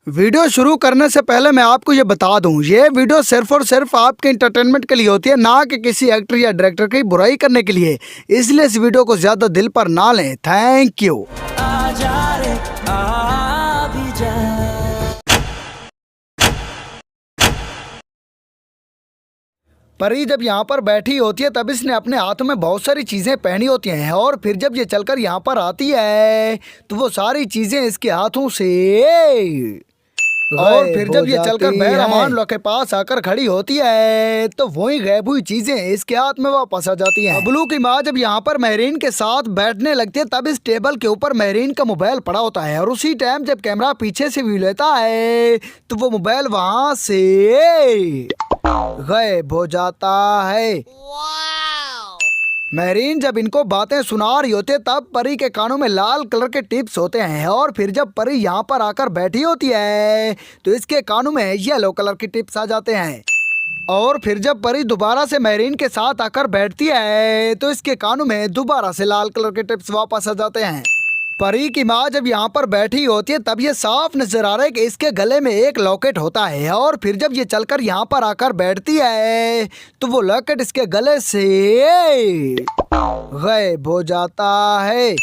Video शुरू करने से पहले मैं आपको ये बता दूं, ये वीडियो सिर्फ और सिर्फ आपके इंटरटेनमेंट के लिए होती है, ना कि किसी एक्टर या डायरेक्टर की बुराई करने के लिए। इसलिए इस वीडियो को ज़्यादा दिल पर ना लें। Thank you. परी जब यहाँ पर बैठी होती है तब इसने अपने हाथों में बहुत सारी चीज़ें पहनी होती हैं, और फिर जब ये चलकर यहाँ पर आती है तो वो सारी चीज़ें इसके हाथों से और फिर जब ये चलकर बहरमान लोग के पास आकर खड़ी होती है तो वही गायब हुई चीजें इसके हाथ में वापस आ जाती हैं। बबलू की माँ जब यहाँ पर महरीन के साथ बैठने लगती है तब इस टेबल के ऊपर महरीन का मोबाइल पड़ा होता है, और उसी टाइम जब कैमरा पीछे से व्यू लेता है तो वो मोबाइल वहां से गायब हो जाता है। महरीन जब इनको बातें सुना रही होती है तब परी के कानों में लाल कलर के टिप्स होते हैं, और फिर जब परी यहाँ पर आकर बैठी होती है तो इसके कानों में येलो कलर के टिप्स आ जाते हैं। और फिर जब परी दोबारा से महरीन के साथ आकर बैठती है तो इसके कानों में दोबारा से लाल कलर के टिप्स वापस आ जाते हैं। परी की माँ जब यहाँ पर बैठी होती है तब ये साफ नजर आ रहा है कि इसके गले में एक लॉकेट होता है, और फिर जब ये चलकर यहाँ पर आकर बैठती है तो वो लॉकेट इसके गले से गायब हो जाता है।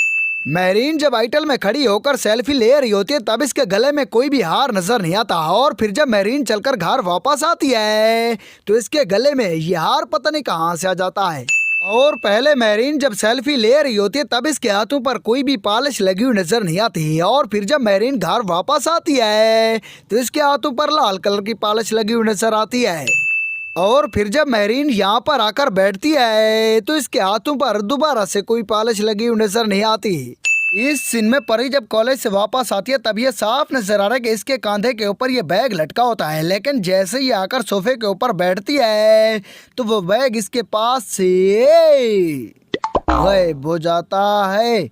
महरीन जब आइटल में खड़ी होकर सेल्फी ले रही होती है तब इसके गले में कोई भी हार नजर नहीं आता, और फिर जब महरीन चलकर घर वापस आती है तो इसके गले में ये हार पता नहीं कहाँ से आ जाता है। और पहले महरीन जब सेल्फी ले रही होती है तब इसके हाथों पर कोई भी पॉलिश लगी हुई नजर नहीं आती, और फिर जब महरीन घर वापस आती है तो इसके हाथों पर लाल कलर की पॉलिश लगी हुई नजर आती है। और फिर जब महरीन यहाँ पर आकर बैठती है तो इसके हाथों पर दोबारा से कोई पॉलिश लगी हुई नजर नहीं आती। इस सीन में परी जब कॉलेज से वापस आती है तब ये साफ नजर आ रहा है कि इसके कंधे के ऊपर ये बैग लटका होता है, लेकिन जैसे ही आकर सोफे के ऊपर बैठती है तो वो बैग इसके पास से गायब हो जाता है।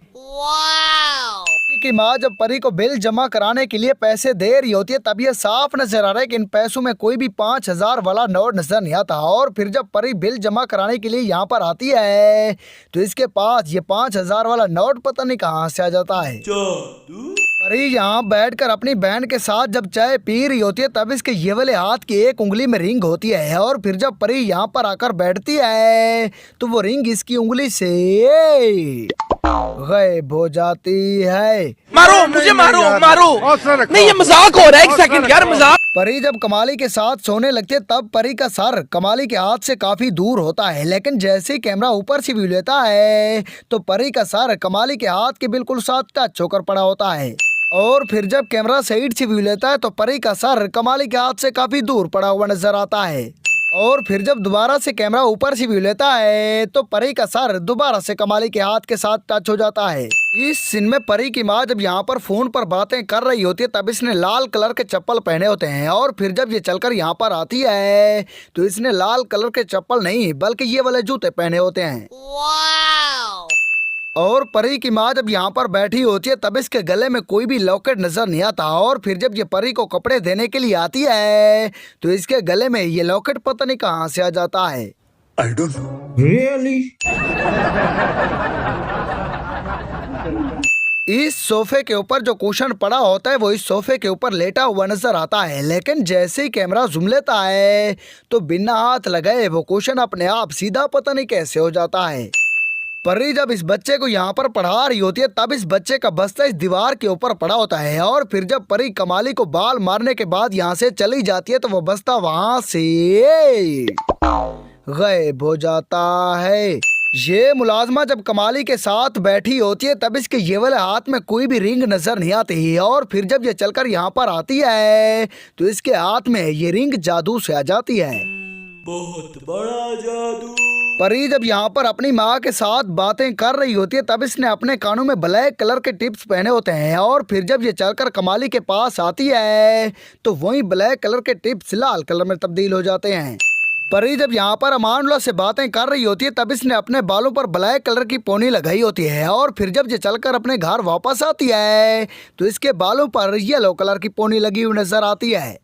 की माँ जब परी को बिल जमा कराने के लिए पैसे दे रही होती है तब ये साफ नजर आ रहा है कि इन पैसों में कोई भी 5,000 वाला नोट नजर नहीं आता, और फिर जब परी बिल जमा कराने के लिए यहाँ पर आती है तो इसके पास ये 5,000 वाला नोट पता नहीं कहाँ से आ जाता है। परी यहाँ बैठकर अपनी बहन के साथ जब चाय पी रही होती है तब इसके ये वाले हाथ की एक उंगली में रिंग होती है, और फिर जब परी यहाँ पर आकर बैठती है तो वो रिंग इसकी उंगली से गायब हो जाती है। मारो मुझे, मारो मारो, नहीं ये मजाक हो रहा है, एक सेकंड यार मजाक। परी जब कमाली के साथ सोने लगती है तब परी का सर कमाली के हाथ से काफी दूर होता है, लेकिन जैसे ही कैमरा ऊपर से व्यू लेता है तो परी का सर कमाली के हाथ के बिल्कुल साथ टच होकर पड़ा होता है। और फिर जब कैमरा साइड से व्यू लेता है तो परी का सर कमाली के हाथ से काफी दूर पड़ा हुआ नजर आता है। और फिर जब दोबारा से कैमरा ऊपर से व्यू लेता है तो परी का सर दोबारा से कमाली के हाथ के साथ टच हो जाता है। इस सीन में परी की माँ जब यहाँ पर फोन पर बातें कर रही होती है तब इसने लाल कलर के चप्पल पहने होते हैं, और फिर जब ये चलकर यहाँ पर आती है तो इसने लाल कलर के चप्पल नहीं बल्कि ये वाले जूते पहने होते हैं। और परी की माँ जब यहाँ पर बैठी होती है तब इसके गले में कोई भी लॉकेट नजर नहीं आता, और फिर जब ये परी को कपड़े देने के लिए आती है तो इसके गले में ये लॉकेट पता नहीं कहाँ से आ जाता है। I don't know. Really? इस सोफे के ऊपर जो कुशन पड़ा होता है वो इस सोफे के ऊपर लेटा हुआ नजर आता है, लेकिन जैसे ही कैमरा जूम लेता है तो बिना हाथ लगाए वो कुशन अपने आप सीधा पता नहीं कैसे हो जाता है। परी जब इस बच्चे को यहाँ पर पढ़ा रही होती है तब इस बच्चे का बस्ता इस दीवार के ऊपर पड़ा होता है, और फिर जब परी कमाली को बाल मारने के बाद यहाँ से चली जाती है तो वो बस्ता वहां से गायब हो जाता है। ये मुलाजमा जब कमाली के साथ बैठी होती है तब इसके ये वाले हाथ में कोई भी रिंग नजर नहीं आती, और फिर जब ये चलकर यहाँ पर आती है तो इसके हाथ में ये रिंग जादू से आ जाती है। बहुत बड़ा जादू। परी जब यहाँ पर अपनी माँ के साथ बातें कर रही होती है तब इसने अपने कानों में ब्लैक कलर के टिप्स पहने होते हैं, और फिर जब ये चलकर कमाली के पास आती है तो वही ब्लैक कलर के टिप्स लाल कलर में तब्दील हो जाते हैं। परी जब यहाँ पर अमानुल्लाह से बातें कर रही होती है तब इसने अपने बालों पर ब्लैक कलर की पोनी लगाई होती है, और फिर जब ये चलकर अपने घर वापस आती है तो इसके बालों पर येलो कलर की पोनी लगी हुई नजर आती है।